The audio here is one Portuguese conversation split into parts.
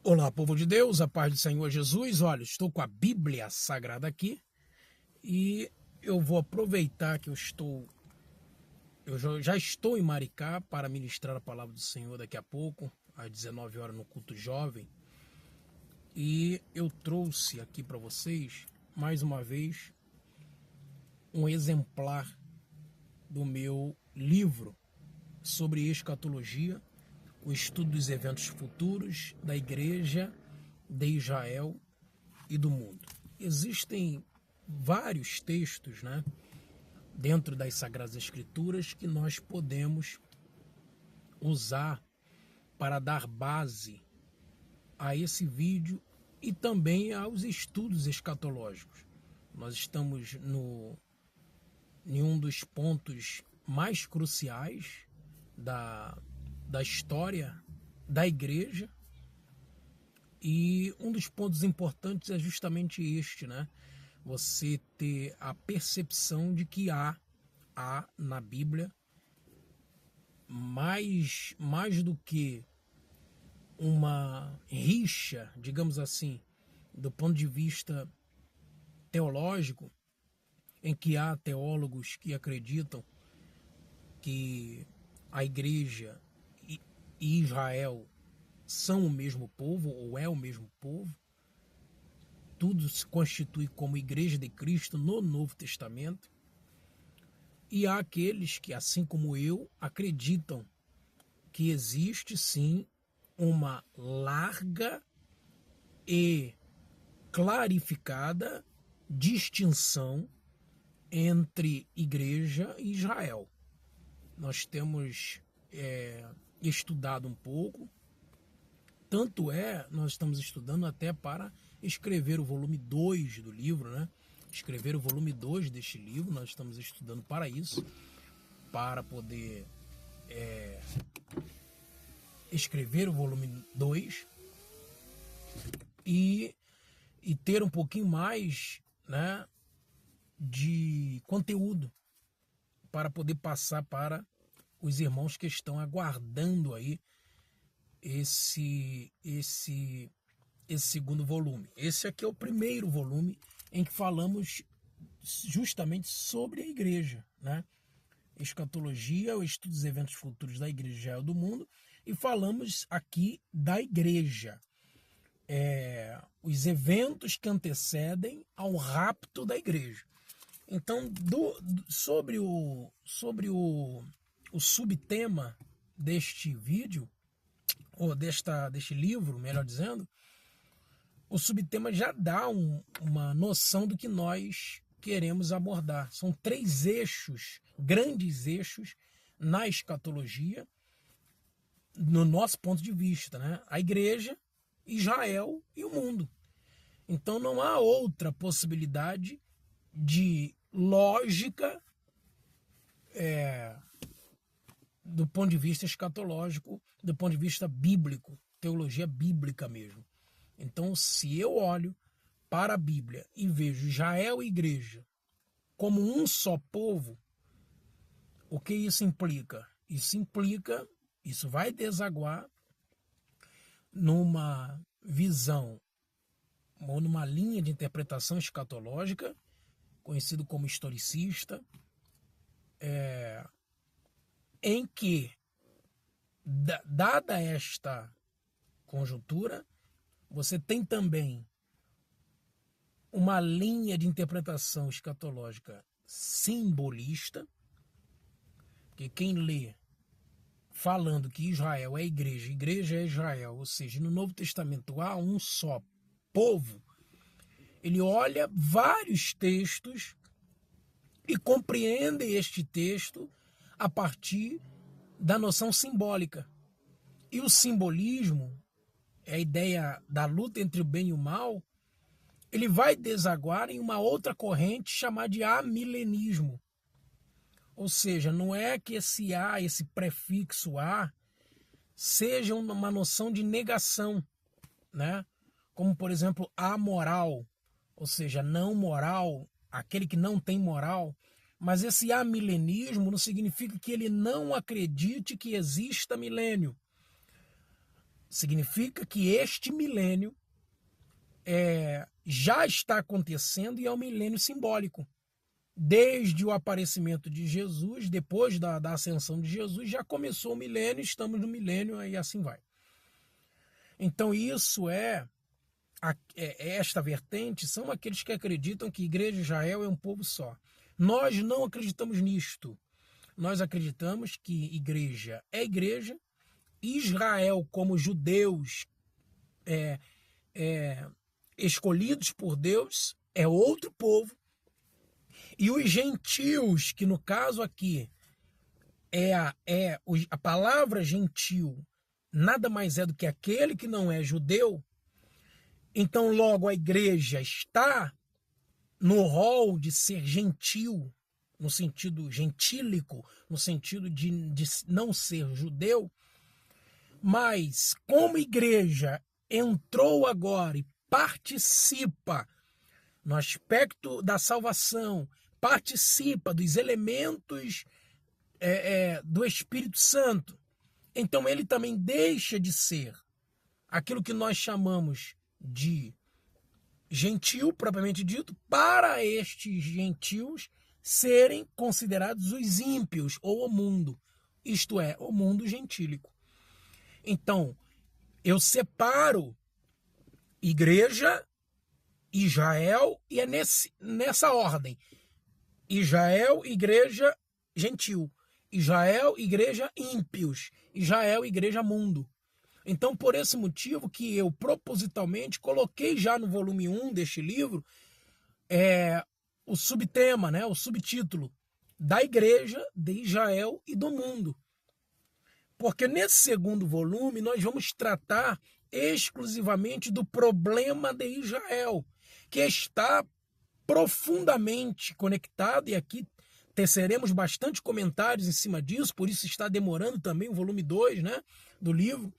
Olá, povo de Deus, a paz do Senhor Jesus. Olha, estou com a Bíblia Sagrada aqui e eu vou aproveitar que eu já estou em Maricá para ministrar a palavra do Senhor daqui a pouco, às 19 horas no culto jovem. E eu trouxe aqui para vocês, mais uma vez, um exemplar do meu livro sobre escatologia, o estudo dos eventos futuros da Igreja de Israel e do mundo. Existem vários textos, dentro das Sagradas Escrituras que nós podemos usar para dar base a esse vídeo e também aos estudos escatológicos. Nós estamos em um dos pontos mais cruciais da história da igreja, e um dos pontos importantes é justamente este, Você ter a percepção de que há na Bíblia mais do que uma rixa, digamos assim, do ponto de vista teológico, em que há teólogos que acreditam que a igreja e Israel são o mesmo povo, ou é o mesmo povo. Tudo se constitui como Igreja de Cristo no Novo Testamento. E há aqueles que, assim como eu, acreditam que existe sim uma larga e clarificada distinção entre Igreja e Israel. Nós temos estudado um pouco, tanto nós estamos estudando até para escrever o volume 2 do livro, Escrever o volume 2 deste livro, nós estamos estudando para isso, para poder escrever o volume 2 e ter um pouquinho mais, de conteúdo para poder passar para os irmãos que estão aguardando aí esse segundo volume. Esse aqui é o primeiro volume em que falamos justamente sobre a igreja, Escatologia, o estudo dos eventos futuros da igreja de Israel do mundo, e falamos aqui da igreja. Os eventos que antecedem ao rapto da igreja. Então, sobre o subtema deste vídeo, ou deste livro, melhor dizendo, o subtema já dá uma noção do que nós queremos abordar. São 3 eixos, grandes eixos, na escatologia, no nosso ponto de vista, A igreja, Israel e o mundo. Então não há outra possibilidade de lógica do ponto de vista escatológico, do ponto de vista bíblico, teologia bíblica mesmo. Então, se eu olho para a Bíblia e vejo Israel e igreja como um só povo, o que isso implica? Isso vai desaguar numa visão ou numa linha de interpretação escatológica, conhecido como historicista, em que, dada esta conjuntura, você tem também uma linha de interpretação escatológica simbolista, que quem lê falando que Israel é igreja é Israel, ou seja, no Novo Testamento há um só povo, ele olha vários textos e compreende este texto a partir da noção simbólica. E o simbolismo, a ideia da luta entre o bem e o mal, ele vai desaguar em uma outra corrente chamada de amilenismo. Ou seja, não é que esse prefixo a, seja uma noção de negação, Como, por exemplo, amoral, ou seja, não moral, aquele que não tem moral. Mas esse amilenismo não significa que ele não acredite que exista milênio. Significa que este milênio já está acontecendo e é um milênio simbólico. Desde o aparecimento de Jesus, depois da ascensão de Jesus, já começou o milênio, estamos no milênio e assim vai. Então isso esta vertente são aqueles que acreditam que a Igreja de Israel é um povo só. Nós não acreditamos nisto. Nós acreditamos que igreja é igreja, Israel como judeus escolhidos por Deus é outro povo, e os gentios, que no caso aqui a palavra gentil, nada mais é do que aquele que não é judeu. Então logo a igreja está no rol de ser gentil, no sentido gentílico, no sentido de não ser judeu, mas como igreja entrou agora e participa no aspecto da salvação, participa dos elementos do Espírito Santo, então ele também deixa de ser aquilo que nós chamamos de gentil, propriamente dito, para estes gentios serem considerados os ímpios ou o mundo, isto é, o mundo gentílico. Então, eu separo igreja, Israel, e é nessa ordem. Israel, igreja, gentil. Israel, igreja, ímpios. Israel, igreja, mundo. Então, por esse motivo que eu propositalmente coloquei já no volume 1 deste livro o subtema, o subtítulo da igreja, de Israel e do mundo. Porque nesse segundo volume nós vamos tratar exclusivamente do problema de Israel, que está profundamente conectado, e aqui teceremos bastante comentários em cima disso, por isso está demorando também o volume 2, do livro.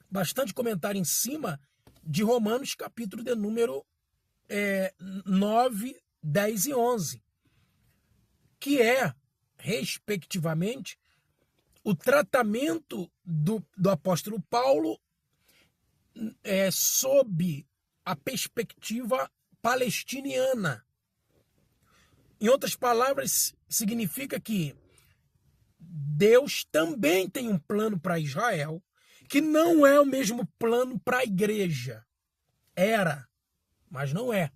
Bastante comentário em cima de Romanos, capítulo de número 9, 10 e 11, que é, respectivamente, o tratamento do apóstolo Paulo sob a perspectiva palestiniana. Em outras palavras, significa que Deus também tem um plano para Israel, que não é o mesmo plano para a igreja. Era, mas não é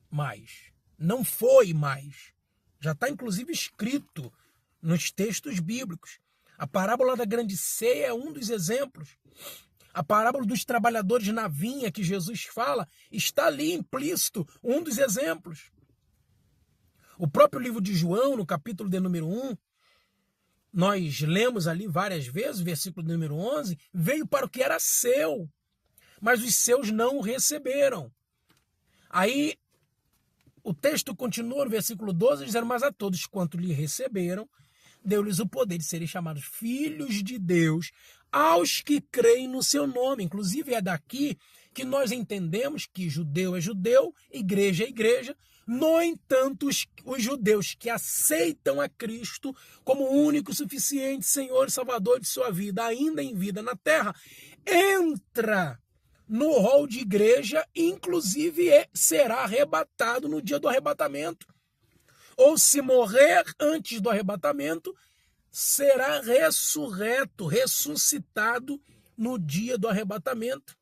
mais. Não foi mais. Já está inclusive escrito nos textos bíblicos. A parábola da grande ceia é um dos exemplos. A parábola dos trabalhadores na vinha que Jesus fala está ali implícito, um dos exemplos. O próprio livro de João, no capítulo de número 1, nós lemos ali várias vezes, o versículo de número 11, veio para o que era seu, mas os seus não o receberam. Aí o texto continua no versículo 12, dizendo, mas a todos quanto lhe receberam, deu-lhes o poder de serem chamados filhos de Deus, aos que creem no seu nome. Inclusive é daqui que nós entendemos que judeu é judeu, igreja é igreja. No entanto, os judeus que aceitam a Cristo como único, suficiente Senhor e Salvador de sua vida, ainda em vida na terra, entra no rol de igreja, inclusive será arrebatado no dia do arrebatamento. Ou se morrer antes do arrebatamento, será ressuscitado no dia do arrebatamento.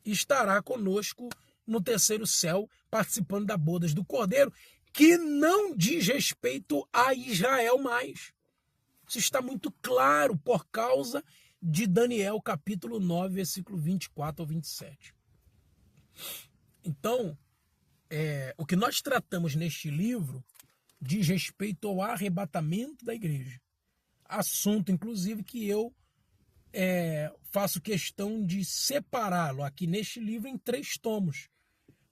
E estará conosco no terceiro céu, participando das bodas do Cordeiro, que não diz respeito a Israel mais. Isso está muito claro por causa de Daniel, capítulo 9, versículo 24 ao 27. Então, o que nós tratamos neste livro diz respeito ao arrebatamento da igreja. Assunto, inclusive, que eu faço questão de separá-lo aqui neste livro em 3 tomos.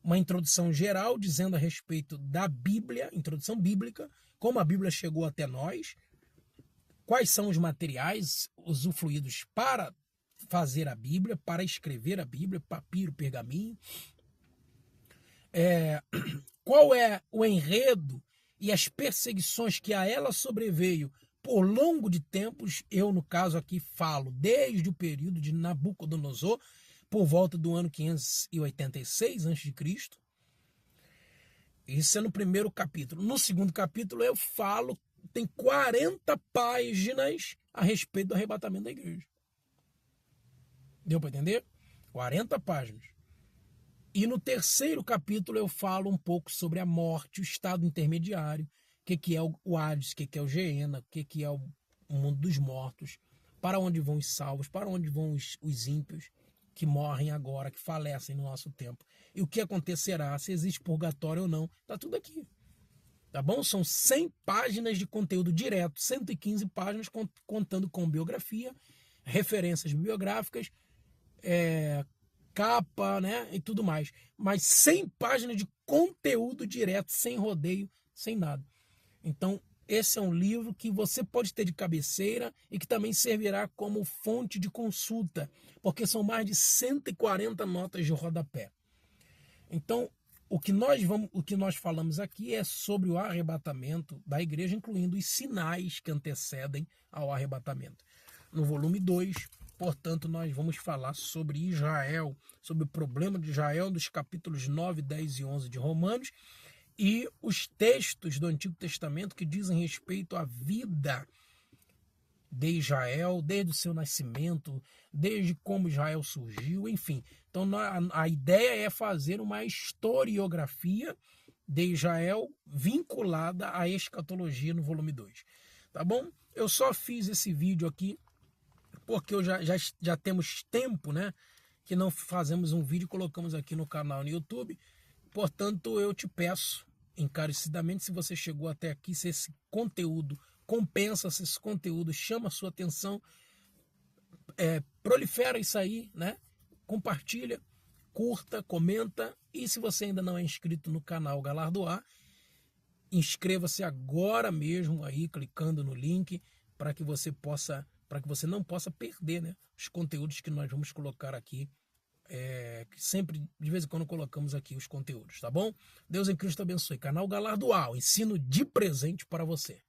Uma introdução geral dizendo a respeito da Bíblia, introdução bíblica, como a Bíblia chegou até nós, quais são os materiais usufruídos para fazer a Bíblia, para escrever a Bíblia, papiro, pergaminho, qual é o enredo e as perseguições que a ela sobreveio por longo de tempos, eu no caso aqui falo desde o período de Nabucodonosor, por volta do ano 586 a.C., isso é no primeiro capítulo. No segundo capítulo eu falo, tem 40 páginas a respeito do arrebatamento da igreja. Deu para entender? 40 páginas. E no terceiro capítulo eu falo um pouco sobre a morte, o estado intermediário, o que é o Hades, o que é o Geena, o que é o mundo dos mortos, para onde vão os salvos, para onde vão os ímpios que morrem agora, que falecem no nosso tempo. E o que acontecerá, se existe purgatório ou não, está tudo aqui. Tá bom? São 100 páginas de conteúdo direto, 115 páginas contando com biografia, referências bibliográficas, capa, né, e tudo mais. Mas 100 páginas de conteúdo direto, sem rodeio, sem nada. Então, esse é um livro que você pode ter de cabeceira e que também servirá como fonte de consulta, porque são mais de 140 notas de rodapé. Então, o que nós falamos aqui é sobre o arrebatamento da igreja, incluindo os sinais que antecedem ao arrebatamento. No volume 2, portanto, nós vamos falar sobre Israel, sobre o problema de Israel, dos capítulos 9, 10 e 11 de Romanos, e os textos do Antigo Testamento que dizem respeito à vida de Israel, desde o seu nascimento, desde como Israel surgiu, enfim. Então a ideia é fazer uma historiografia de Israel vinculada à escatologia no volume 2. Tá bom? Eu só fiz esse vídeo aqui porque já temos tempo, né, que não fazemos um vídeo e colocamos aqui no canal no YouTube. Portanto, eu te peço encarecidamente, se você chegou até aqui, se esse conteúdo compensa, se esse conteúdo chama a sua atenção, prolifera isso aí, né? Compartilha, curta, comenta, e se você ainda não é inscrito no canal Galardoar, inscreva-se agora mesmo aí, clicando no link, para que você não possa perder, né, os conteúdos que nós vamos colocar aqui. Que sempre, de vez em quando, colocamos aqui os conteúdos, tá bom? Deus em Cristo abençoe. Canal Galardoar, ensino de presente para você.